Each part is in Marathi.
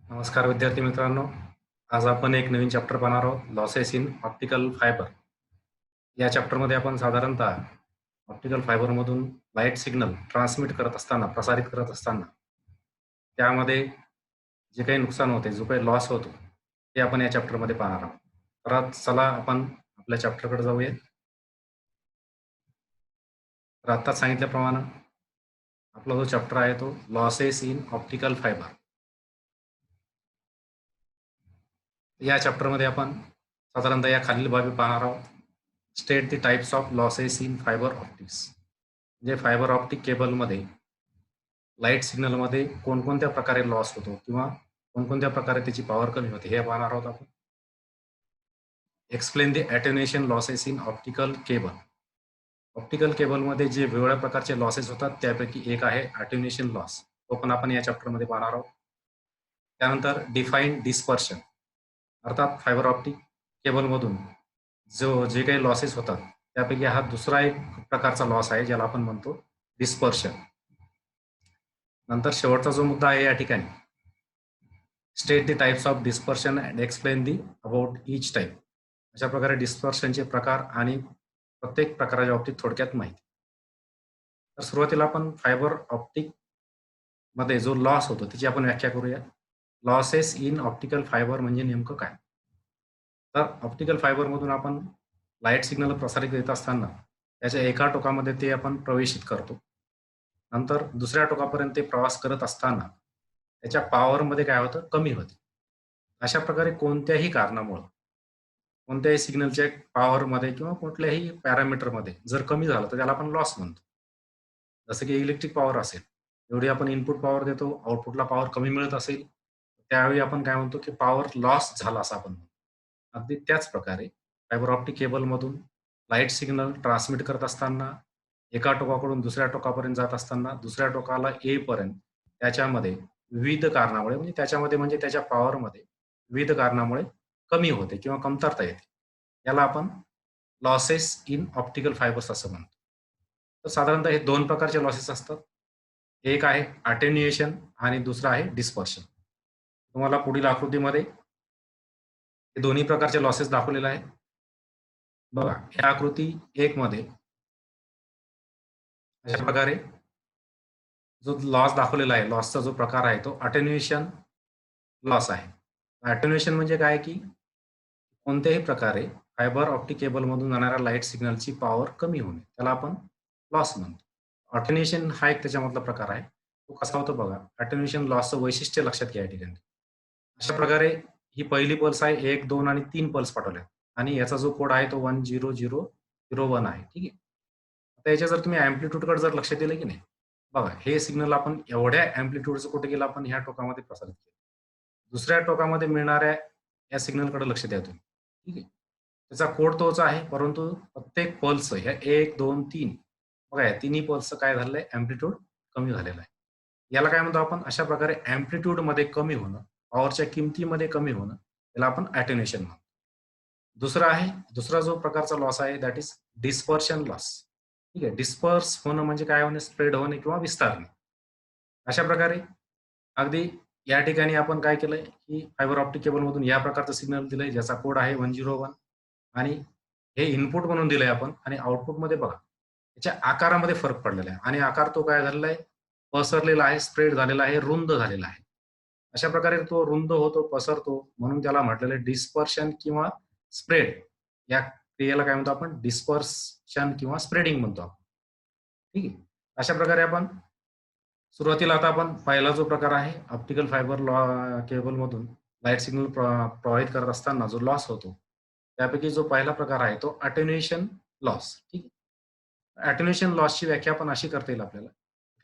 नमस्कार विद्यार्थी मित्रांनो. आज आपण एक नवीन चॅप्टर पाहणार आहोत, लॉसेस इन ऑप्टिकल फायबर. या चॅप्टरमध्ये आपण साधारणतः ऑप्टिकल फायबरमधून लाईट सिग्नल ट्रान्समिट करत असताना, प्रसारित करत असताना त्यामध्ये जे काही नुकसान होते, जो काही लॉस होतो, ते आपण या चॅप्टरमध्ये पाहणार आहोत. तर चला आपण आपल्या चॅप्टरकडे जाऊया. तर आत्ताच सांगितल्याप्रमाणे आपला जो चॅप्टर आहे तो लॉसेस इन ऑप्टिकल फायबर. या चॅप्टरमध्ये आपण साधारणतः या खालील बाबी पाहणार आहोत. State the types of losses in fibre optics. म्हणजे फायबर ऑप्टिक केबलमध्ये लाईट सिग्नलमध्ये कोणकोणत्या प्रकारे लॉस होतो किंवा कोणकोणत्या प्रकारे त्याची पॉवर कमी होते हे पाहणार आहोत आपण. Explain the attenuation losses in optical cable. Optical केबलमध्ये जे वेगवेगळ्या प्रकारचे लॉसेस होतात त्यापैकी एक आहे अटेन्युएशन लॉस. तो पण आपण या चॅप्टरमध्ये पाहणार आहोत. त्यानंतर डिफाईन डिस्पर्शन, अर्थात फायबर ऑप्टिक केबलमधून जे काही लॉसेस होतात त्यापैकी हा दुसरा एक प्रकारचा लॉस आहे ज्याला आपण म्हणतो डिस्पर्शन. नंतर शेवटचा जो मुद्दा आहे या ठिकाणी, state the types of dispersion and explain the about each type. अशा प्रकारे डिस्पर्शनचे प्रकार आणि प्रत्येक प्रकाराच्या बाबतीत थोडक्यात माहिती. तर सुरुवातीला आपण फायबर ऑप्टिक मध्ये जो लॉस होतो त्याची आपण व्याख्या करूया. लॉसेस इन ऑप्टिकल फायबर म्हणजे नेमकं काय? तर ऑप्टिकल फायबरमधून आपण लाईट सिग्नल प्रसारित करीत असताना त्याच्या एका टोकामध्ये ते आपण प्रवेशित करतो. नंतर दुसऱ्या टोकापर्यंत ते प्रवास करत असताना त्याच्या पॉवरमध्ये काय होतं, कमी होते. अशा प्रकारे कोणत्याही कारणामुळं कोणत्याही सिग्नलच्या पॉवरमध्ये किंवा कुठल्याही पॅरामीटरमध्ये जर कमी झालं तर त्याला आपण लॉस म्हणतो. जसं की इलेक्ट्रिक पॉवर असेल, एवढी आपण इनपुट पॉवर देतो, आउटपुटला पॉवर कमी मिळत असेल, त्यावेळी आपण काय म्हणतो की पॉवर लॉस झाला असं आपण म्हणतो. अगदी त्याच प्रकारे फायबर ऑप्टिक केबलमधून लाईट सिग्नल ट्रान्समिट करत असताना, एका टोकाकडून दुसऱ्या टोकापर्यंत जात असताना, दुसऱ्या टोकाला येईपर्यंत त्याच्यामध्ये विविध कारणामुळे म्हणजे त्याच्या पॉवरमध्ये विविध कारणामुळे कमी होते किंवा कमतरता येते. याला आपण लॉसेस इन ऑप्टिकल फायबर्स असं म्हणतो. तर साधारणतः हे 2 प्रकारचे लॉसेस असतात. एक आहे अटेन्युएशन आणि दुसरं आहे डिस्पर्शन. तुम्हाला पुढील आकृतीमध्ये हे दोन्ही प्रकारचे लॉसेस दाखवलेले आहेत. बघा, या आकृती 1 मध्ये अशा प्रकारे जो लॉस दाखवलेला आहे, लॉसचा जो प्रकार आहे तो अटेन्युएशन लॉस आहे. अटेन्युएशन म्हणजे काय, की कोणत्याही प्रकारे फायबर ऑप्टिक केबलमधून जाणाऱ्या लाईट सिग्नलची पॉवर कमी होणे, त्याला आपण लॉस म्हणतो. अटेन्युएशन हा एक त्याच्यामधला प्रकार आहे. तो कसा होतो बघा, अटेन्युएशन लॉसचं वैशिष्ट्य लक्षात घ्या या ठिकाणी. अशा प्रकारे ही पहिली पल्स आहे, 1, 2 आणि 3 पल्स पाठवल्या आणि याचा जो कोड आहे तो 10001 आहे. ठीक आहे. आता याच्या जर तुम्ही अँप्लिट्यूडकडे जर लक्ष दिलं की नाही, बघा हे सिग्नल आपण एवढ्या अँप्लिट्यूडचं कुठे गेलं, आपण ह्या टोकामध्ये प्रसारित केलं. दुसऱ्या टोकामध्ये मिळणाऱ्या या सिग्नलकडे लक्ष द्या तुम्ही. ठीक आहे. त्याचा कोड तोच आहे, परंतु प्रत्येक पल्स ह्या 1, 2, 3 बघा या तिन्ही पल्सचं काय झालेलं आहे, अँप्लिट्यूड कमी झालेला आहे. याला काय म्हणतो आपण, अशा प्रकारे अँप्लिट्यूडमध्ये कमी होणं, पॉवरच्या किमतीमध्ये कमी होणं, याला आपण अटेन्युएशन म्हणतो. दुसरा जो प्रकारचा लॉस आहे दॅट इज डिस्पर्शन लॉस. ठीक आहे. डिस्पर्स होणं म्हणजे काय होणे, स्प्रेड होणे किंवा विस्तारणे. अशा प्रकारे अगदी या ठिकाणी आपण काय केलंय, की फायबर ऑप्टिक केबलमधून या प्रकारचं सिग्नल दिलंय ज्याचा कोड आहे 101 आणि हे इनपुट म्हणून दिलंय आपण आणि आउटपुटमध्ये बघा त्याच्या आकारामध्ये फरक पडलेला आहे आणि आकार तो काय झालेला आहे, पसरलेला आहे, स्प्रेड झालेला आहे, रुंद झालेला आहे. अशा प्रकारे तो रुंद होतो, पसरतो, म्हणून त्याला म्हटलेलं आहे डिस्पर्शन किंवा स्प्रेड. या क्रियेला काय म्हणतो आपण, डिस्पर्शन किंवा स्प्रेडिंग म्हणतो आपण. ठीक आहे. अशा प्रकारे आपण सुरुवातीला आता आपण पहिला जो प्रकार आहे ऑप्टिकल फायबर केबलमधून लाईट सिग्नल प्रवाहित करत असताना जो लॉस होतो, त्यापैकी जो पहिला प्रकार आहे तो अटेन्युएशन लॉस. ठीक आहे. अटेन्युएशन लॉसची व्याख्या पण अशी करता येईल आपल्याला.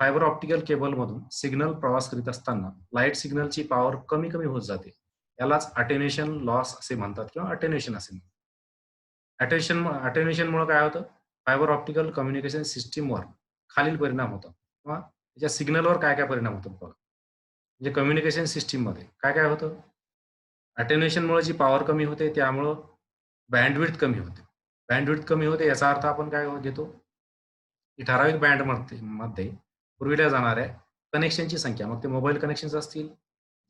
फायबर ऑप्टिकल केबलमधून सिग्नल प्रवास करीत असताना लाईट सिग्नलची पॉवर कमी कमी होत जाते. यालाच अटेन्युएशन लॉस असे म्हणतात किंवा अटेन्युएशन असे म्हणतात. अटेन्युएशनमुळे काय होतं, फायबर ऑप्टिकल कम्युनिकेशन सिस्टीमवर खालील परिणाम होतात किंवा त्याच्या सिग्नलवर काय काय परिणाम होतात बघा. म्हणजे कम्युनिकेशन सिस्टीममध्ये काय काय होतं, अटेन्युएशनमुळे जी पॉवर कमी होते त्यामुळं बँडविड्थ कमी होते. बँडविड्थ कमी होते याचा अर्थ आपण काय घेतो, की ठराविक बँडमध्ये मध्ये पुरविल्या जाणाऱ्या कनेक्शनची संख्या, मग ते मोबाईल कनेक्शन्स असतील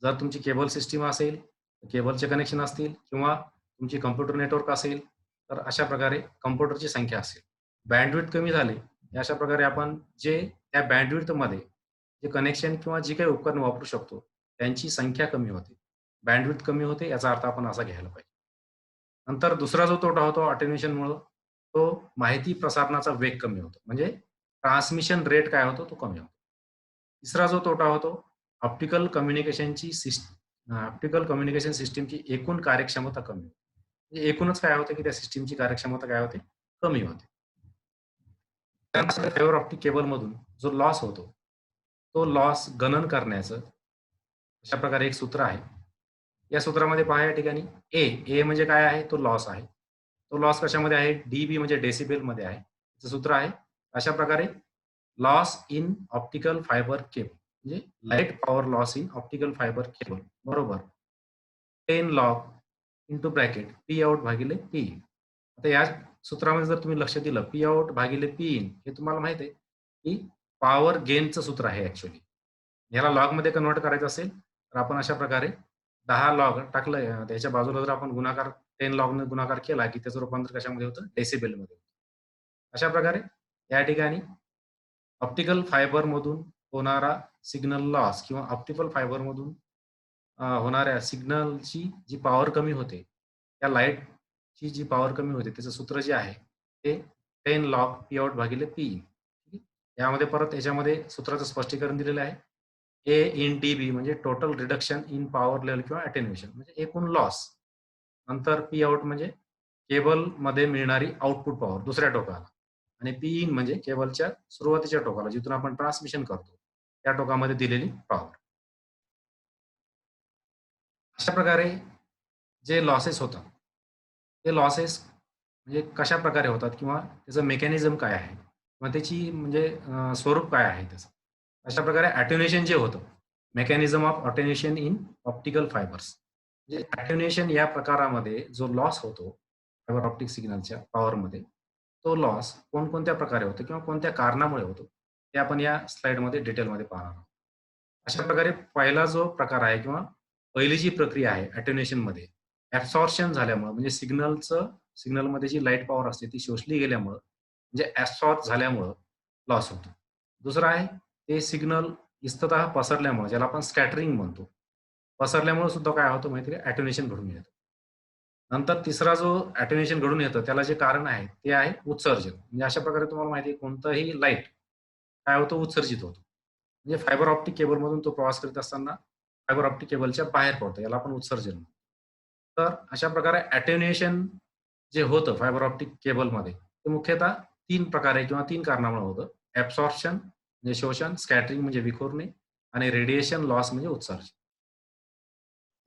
जर तुमची केबल सिस्टम असेल, केबलचे कनेक्शन असतील किंवा तुमची कॉम्प्युटर नेटवर्क असेल, तर अशा प्रकारे कॉम्प्युटरची संख्या असेल. बँडविड्थ कमी झाली, अशा प्रकारे आपण जे त्या बँडविड्थमध्ये जे कनेक्शन किंवा जी काही उपकरणं वापरू शकतो, त्यांची संख्या कमी होते. बँडविड्थ कमी होते याचा अर्थ आपण असा घ्यायला पाहिजे. नंतर दुसरा जो तोटा होतो अटेन्युएशनमुळं, तो माहिती प्रसारणाचा वेग कमी होतो. म्हणजे ट्रान्समिशन रेट काय होतो, तो कमी होतो. तिसरा जो तोटा होतो, ऑप्टिकल कम्युनिकेशनची ऑप्टिकल कम्युनिकेशन सिस्टमची एकूण कार्यक्षमता कमी होते. म्हणजे एकूणच काय होतं, की त्या सिस्टमची कार्यक्षमता काय होते, कमी होते. त्यानंतर फायबर ऑप्टिक केबलमधून जो लॉस होतो, तो लॉस गणन करण्याचं अशा प्रकारे एक सूत्र आहे. या सूत्रामध्ये पहा या ठिकाणी ए म्हणजे काय आहे? तो लॉस आहे. तो लॉस कशामध्ये आहे? डी म्हणजे डेसिबलमध्ये आहे. त्याचं सूत्र आहे. अशा प्रकारे loss in optical fibre cable म्हणजे light power loss in optical fibre cable बरोबर 10 log into bracket P out भागिले पी इन. आता या सूत्रामध्ये जर तुम्ही लक्ष दिलं पी आउट भागिले पी इन हे तुम्हाला माहिती आहे, की पॉवर गेनचं सूत्र आहे ॲक्चुअली. याला लॉगमध्ये कन्व्हर्ट करायचं असेल, तर आपण अशा प्रकारे 10 लॉग टाकलं त्याच्या बाजूला जर आपण गुणाकार 10 लॉगने गुणाकार केला, की त्याचं रूपांतर कशामध्ये होतं? डेसिबलमध्ये होतं. अशा प्रकारे या ठिकाणी ऑप्टिकल फायबरमधून होणारा सिग्नल लॉस किंवा ऑप्टिकल फायबरमधून होणाऱ्या सिग्नलची जी पॉवर कमी होते, त्या लाईटची जी पॉवर कमी होते, त्याचं सूत्र जे आहे, ते 10 लॉग पी आउट भागिले पी इन. यामध्ये परत याच्यामध्ये सूत्राचं स्पष्टीकरण दिलेलं आहे. ए इन डी म्हणजे total reduction in power level किंवा अटेन्युएशन म्हणजे एकूण लॉस. नंतर पी आउट म्हणजे केबलमध्ये मिळणारी आउटपुट पॉवर दुसऱ्या टोकाला आणि पी इन म्हणजे केबलच्या सुरुवातीच्या टोकाला जिथून आपण ट्रान्समिशन करतो, त्या टोकामध्ये दिलेली पॉवर. अशा प्रकारे जे लॉसेस होतात, ते लॉसेस म्हणजे कशाप्रकारे होतात किंवा त्याचं मेकॅनिझम काय आहे? किंवा त्याची म्हणजे स्वरूप काय आहे त्याचं? अशा प्रकारे अटेन्युएशन जे होतं, mechanism of attenuation in optical fibres. म्हणजे अटेन्युएशन या प्रकारामध्ये जो लॉस होतो, फायबर ऑप्टिक सिग्नलच्या पॉवरमध्ये, तो लॉस कोणकोणत्या प्रकारे होतो किंवा कोणत्या कारणामुळे होतो, ते आपण या स्लाइडमध्ये डिटेलमध्ये पाहणार आहोत. अशा प्रकारे पहिला जो प्रकार आहे किंवा पहिली जी प्रक्रिया आहे अटेन्युएशनमध्ये, ॲब्सॉर्प्शन झाल्यामुळं म्हणजे सिग्नलमध्ये जी लाईट पॉवर असते ती शोषली गेल्यामुळं म्हणजे ॲब्सॉर्ब झाल्यामुळं लॉस होतो. दुसरं आहे ते सिग्नल इस्ततः पसरल्यामुळं ज्याला आपण स्कॅटरिंग म्हणतो. पसरल्यामुळं सुद्धा काय होतं माहिती आहे का? अटेन्युएशन घडून येतं. नंतर तिसरा जो अटेन्युएशन घडून येतं त्याला जे कारण आहे ते आहे उत्सर्जन. म्हणजे अशा प्रकारे तुम्हाला माहिती आहे कोणतंही लाईट काय होतं उत्सर्जित होतो. म्हणजे फायबर ऑप्टिक केबलमधून तो प्रवास करीत असताना फायबर ऑप्टिक केबलच्या बाहेर पडतो. याला आपण उत्सर्जन म्हणतो. तर अशा प्रकारे अटेन्युएशन जे होतं फायबर ऑप्टिक केबलमध्ये ते मुख्यतः 3 प्रकारे किंवा 3 कारणामुळे होतं. ॲब्सॉर्प्शन म्हणजे शोषण, स्कॅटरिंग म्हणजे विखुरणे आणि रेडिएशन लॉस म्हणजे उत्सर्जन.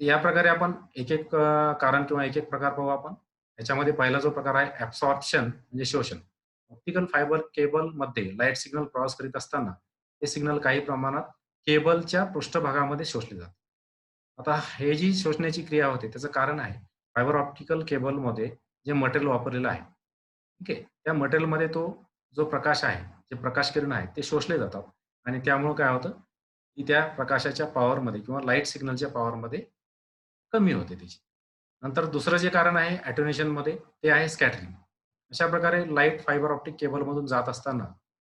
या प्रकारे आपण एक-एक कारण किंवा एक-एक प्रकार पाहू आपण. याच्यामध्ये पहिला जो प्रकार आहे ॲब्सॉर्प्शन म्हणजे शोषण. ऑप्टिकल फायबर केबलमध्ये लाईट सिग्नल प्रवास करीत असताना ते सिग्नल काही प्रमाणात केबलच्या पृष्ठभागामध्ये शोषले जातात. आता हे जी शोषण्याची क्रिया होते त्याचं कारण आहे फायबर ऑप्टिकल केबलमध्ये जे मटेरियल वापरलेलं आहे. ठीक आहे. त्या मटेरियलमध्ये तो जो प्रकाश आहे, जे प्रकाश किरण आहेत ते शोषले जातात आणि त्यामुळं काय होतं, की त्या प्रकाशाच्या पॉवरमध्ये किंवा लाईट सिग्नलच्या पॉवरमध्ये कमी होते त्याची. नंतर दुसरं जे कारण आहे अटेन्युएशनमध्ये ते आहे स्कॅटरिंग. अशा प्रकारे लाईट फायबर ऑप्टिक केबलमधून जात असताना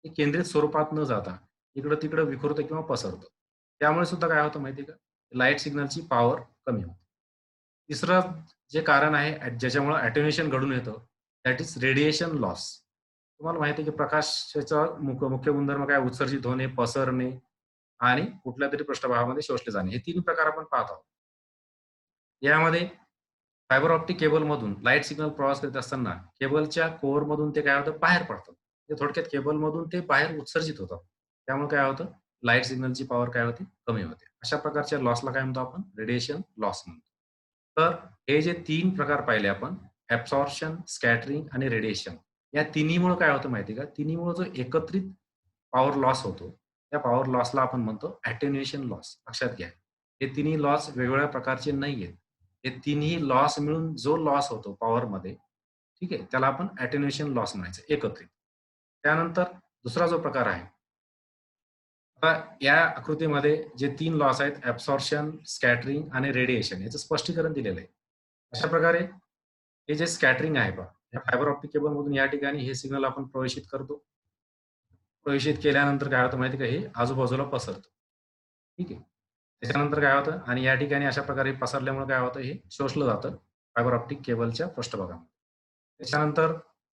ते केंद्रित स्वरूपात न जाता इकडं-तिकडं विखुरतं किंवा पसरतं. त्यामुळे सुद्धा काय होतं माहिती आहे का? लाईट सिग्नलची पॉवर कमी होते. तिसरं जे कारण आहे ज्याच्यामुळं अटेन्युएशन घडून येतं, दॅट इज रेडिएशन लॉस. तुम्हाला माहिती आहे की प्रकाशाचा मुख्य गुणधर्म काय उत्सर्जित होणे, पसरणे आणि कुठल्यातरी पृष्ठभागामध्ये शोषले जाणे. हे 3 प्रकार आपण पाहत आहोत. यामध्ये फायबर ऑप्टिक केबलमधून लाईट सिग्नल प्रवास करीत असताना केबलच्या कोअरमधून ते काय होतं बाहेर पडतात. ते थोडक्यात केबलमधून ते बाहेर उत्सर्जित होतात. त्यामुळे काय होतं लाईट सिग्नलची पॉवर काय होते कमी होते. अशा प्रकारच्या लॉसला काय म्हणतो आपण रेडिएशन लॉस म्हणतो. तर हे जे 3 प्रकार पाहिले आपण ॲब्सॉर्प्शन, स्कॅटरिंग आणि रेडिएशन या तिन्हीमुळे काय होतं माहिती आहे का? तिन्हीमुळे जो एकत्रित पॉवर लॉस होतो, त्या पॉवर लॉसला आपण म्हणतो अटेन्युएशन लॉस. लक्षात घ्या. हे तिन्ही लॉस वेगवेगळ्या प्रकारचे नाहीयेत. हे तिन्ही लॉस मिळून जो लॉस होतो पॉवरमध्ये, ठीक आहे, त्याला आपण अटेन्युएशन लॉस म्हणायचं एकत्रित. त्यानंतर दुसरा जो प्रकार आहे आता या आकृतीमध्ये जे 3 लॉस आहेत ॲब्सॉर्प्शन, स्कॅटरिंग आणि रेडिएशन याचं स्पष्टीकरण दिलेलं आहे. अशा प्रकारे हे जे स्कॅटरिंग आहे पहा, या फायबर ऑप्टिक केबलमधून या ठिकाणी हे सिग्नल आपण प्रवेशित करतो. प्रवेशित केल्यानंतर काय होतं माहिती आहे का, हे आजूबाजूला पसरतं. ठीक आहे. त्याच्यानंतर काय होतं आणि या ठिकाणी अशा प्रकारे पसरल्यामुळे काय होतं, हे शोषलं जातं फायबर ऑप्टिक केबलच्या पृष्ठभागामध्ये. त्याच्यानंतर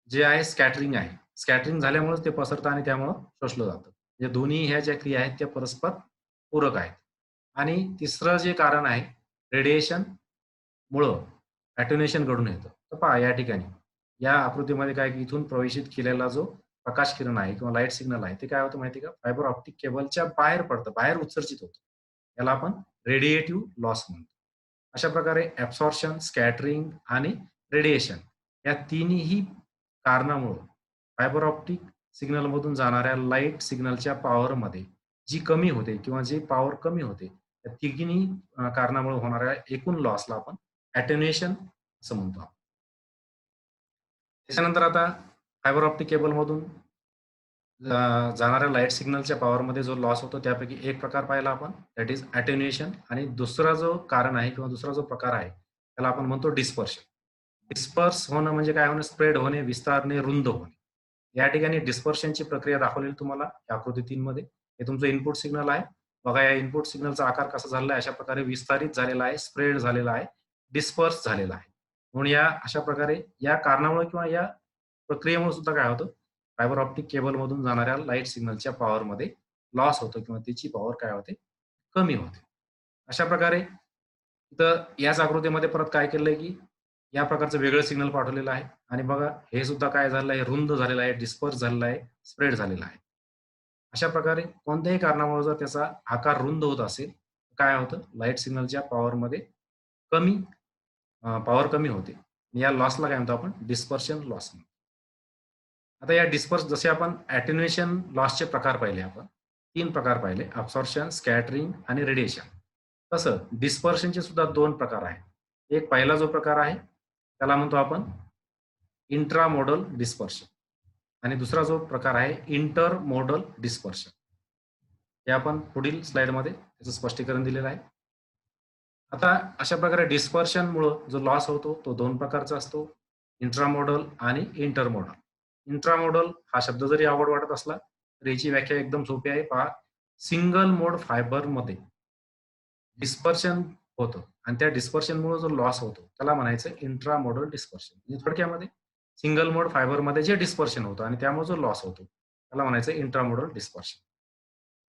जे आहे स्कॅटरिंग आहे. स्कॅटरिंग झाल्यामुळेच ते पसरतं आणि त्यामुळं शोषलं जातं. म्हणजे दोन्ही ह्या ज्या क्रिया आहेत त्या परस्पर पूरक आहेत. आणि तिसरं जे कारण आहे रेडिएशनमुळं अॅटेन्युएशन घडून येतं. तर पहा या ठिकाणी या आकृतीमध्ये काय की इथून प्रवेशित केलेला जो प्रकाश किरण आहे किंवा लाईट सिग्नल आहे ते काय होतं माहिती आहे का? फायबर ऑप्टिक केबलच्या बाहेर पडतं, बाहेर उत्सर्जित होतं. याला आपण रेडिएटिव्ह लॉस म्हणतो. अशा प्रकारे ॲब्सॉर्प्शन, स्कॅटरिंग आणि रेडिएशन या तिन्ही कारणामुळं फायबर ऑप्टिक सिग्नलमधून जाणाऱ्या लाईट सिग्नलच्या पॉवरमध्ये जी कमी होते किंवा जी पॉवर कमी होते, त्या तिन्ही कारणामुळे होणाऱ्या एकूण लॉसला आपण अॅटेन्युएशन असं म्हणतो. त्याच्यानंतर आता फायबर ऑप्टिक केबलमधून जाणाऱ्या लाईट सिग्नलच्या पॉवरमध्ये जो लॉस होतो त्यापैकी एक प्रकार पाहिला आपण दॅट इज अटेन्युएशन आणि दुसरा जो कारण आहे किंवा दुसरा जो प्रकार आहे त्याला आपण म्हणतो डिस्पर्शन. डिस्पर्स होणं म्हणजे काय होणं स्प्रेड होणे, विस्तारणे, रुंद होणे. या ठिकाणी डिस्पर्शनची प्रक्रिया दाखवलेली तुम्हाला या आकृती 3 मध्ये. हे तुमचं इनपुट सिग्नल आहे. बघा या इनपुट सिग्नलचा आकार कसा झालेला आहे, अशा प्रकारे विस्तारित झालेला आहे, स्प्रेड झालेला आहे, डिस्पर्स झालेला आहे. म्हणून या अशा प्रकारे या कारणामुळे किंवा या प्रक्रियेमुळे सुद्धा काय होतं फायबर ऑप्टिक केबलमधून जाणाऱ्या लाईट सिग्नलच्या पॉवरमध्ये लॉस होतो किंवा त्याची पॉवर काय होते कमी होते. अशा प्रकारे इथं याच आकृतीमध्ये परत काय केलंय की या प्रकारचं वेगळं सिग्नल पाठवलेलं आहे आणि बघा हे सुद्धा काय झालेलं आहे रुंद झालेलं आहे, डिस्पर्स झालेला आहे, स्प्रेड झालेला आहे. अशा प्रकारे कोणत्याही कारणामुळे जर त्याचा आकार रुंद होत असेल, काय होतं लाईट सिग्नलच्या पॉवरमध्ये कमी पॉवर कमी होते. या लॉसला काय म्हणतो आपण डिस्पर्शन लॉस म्हणतो. आता या डिस्पर्स जसे आपण अॅटेन्युएशन लॉसचे प्रकार पाहिले आपण. 3 प्रकार पाहिले ॲब्सॉर्प्शन, स्कॅटरिंग आणि रेडिएशन. तसं डिस्पर्शनचे सुद्धा 2 प्रकार आहेत. एक पहिला जो प्रकार आहे, त्याला म्हणतो आपण इंट्रामोडल डिस्पर्शन आणि दुसरा जो प्रकार आहे इंटरमोडल डिस्पर्शन. हे आपण पुढील स्लाइडमध्ये त्याचं स्पष्टीकरण दिलेलं आहे. आता अशा प्रकारे डिस्पर्शनमुळं जो लॉस होतो तो 2 प्रकारचा असतो. इंट्रामोडल आणि इंटरमोडल. इंट्रामोडल हा शब्द जरी अवघड वाटत असला, तर याची व्याख्या एकदम सोपी आहे. पहा, सिंगल मोड फायबरमध्ये डिस्पर्शन होतं आणि त्या डिस्पर्शनमुळे जो लॉस होतो त्याला म्हणायचं इंट्रामोडल डिस्पर्शन. म्हणजे थोडक्यामध्ये सिंगल मोड फायबरमध्ये जे डिस्पर्शन होतं आणि त्यामुळे जो लॉस होतो त्याला म्हणायचं इंट्रामोडल डिस्पर्शन.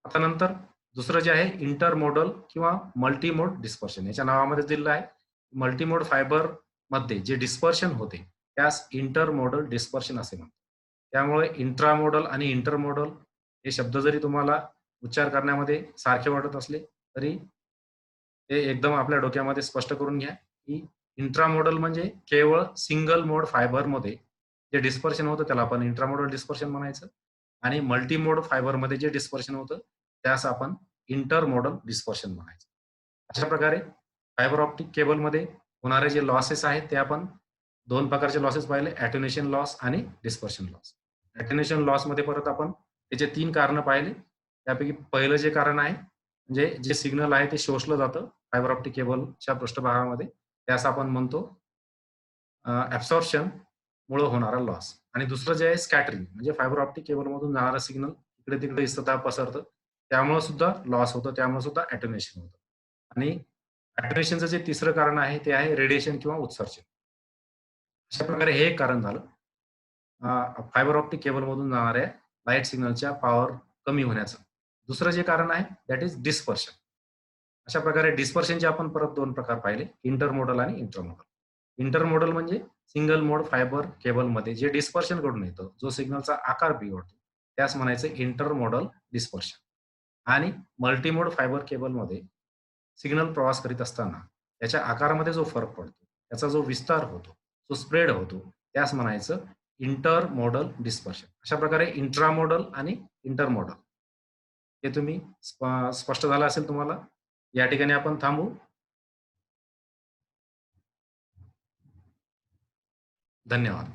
आता नंतर दुसरं जे आहे इंटरमोडल किंवा मल्टीमोड डिस्पर्शन याच्या नावामध्येच दिलेलं आहे. मल्टीमोड फायबरमध्ये जे डिस्पर्शन होते त्यास इंटरमोडल डिस्पर्शन असे म्हणतात. त्यामुळे इंट्रामोडल आणि इंटरमोडल हे शब्द जरी तुम्हाला उच्चार करण्यामध्ये सारखे वाटत असले तरी ते एकदम आपल्या डोक्यामध्ये स्पष्ट करून घ्या, की इंट्रामोडल म्हणजे केवळ सिंगल मोड फायबरमध्ये जे डिस्पर्शन होतं त्याला आपण इंट्रामोडल डिस्पर्शन म्हणायचं आणि मल्टीमोड फायबरमध्ये जे डिस्पर्शन होतं त्यास आपण इंटरमोडल डिस्पर्शन म्हणायचं. अशा प्रकारे फायबर ऑप्टिक केबलमध्ये होणारे जे लॉसेस आहेत ते आपण 2 प्रकारचे लॉसेस पाहिले अॅटेन्युएशन लॉस आणि डिस्पर्शन लॉस. अॅटेन्युएशन लॉसमध्ये परत आपण त्याचे 3 कारणं पाहिले. त्यापैकी पहिलं जे कारण आहे म्हणजे जे सिग्नल आहे ते शोषलं जातं फायबर ऑप्टिक केबलच्या पृष्ठभागामध्ये. त्यास आपण म्हणतो ॲब्सॉर्प्शनमुळं होणारा लॉस आणि दुसरं जे आहे स्कॅटरिंग म्हणजे फायबर ऑप्टिक केबलमधून जाणारा सिग्नल इकडे-तिकडे इस्ततः पसरतं. त्यामुळे सुद्धा लॉस होतं, त्यामुळे सुद्धा अॅटेन्युएशन होतं. आणि अॅटेन्युएशनचं जे तिसरं कारण आहे ते आहे रेडिएशन किंवा उत्सर्जन. अशा प्रकारे हे एक कारण झालं. फायबर ऑप्टिक केबलमधून जाणाऱ्या लाईट सिग्नलच्या पॉवर कमी होण्याचं. दुसरं जे कारण आहे दॅट इज डिस्पर्शन. अशा प्रकारे डिस्पर्शनचे आपण परत 2 प्रकार पाहिले, इंटरमोडल आणि इंट्रामोडल. इंटरमोडल म्हणजे सिंगल मोड फायबर केबलमध्ये जे डिस्पर्शन घडून येतं, जो सिग्नलचा आकार बिघडतो, त्यास म्हणायचं इंटरमोडल डिस्पर्शन. आणि मल्टीमोड फायबर केबलमध्ये सिग्नल प्रवास करीत असताना त्याच्या आकारामध्ये जो फरक पडतो, त्याचा जो विस्तार होतो, जो स्प्रेड होतो, त्यास म्हणायचं इंटरमोडल डिस्पर्शन. अशा प्रकारे इंट्रामोडल आणि इंटरमोडल हे तुम्ही स्पष्ट झालं असेल तुम्हाला. या ठिकाणी आपण थांबू. धन्यवाद.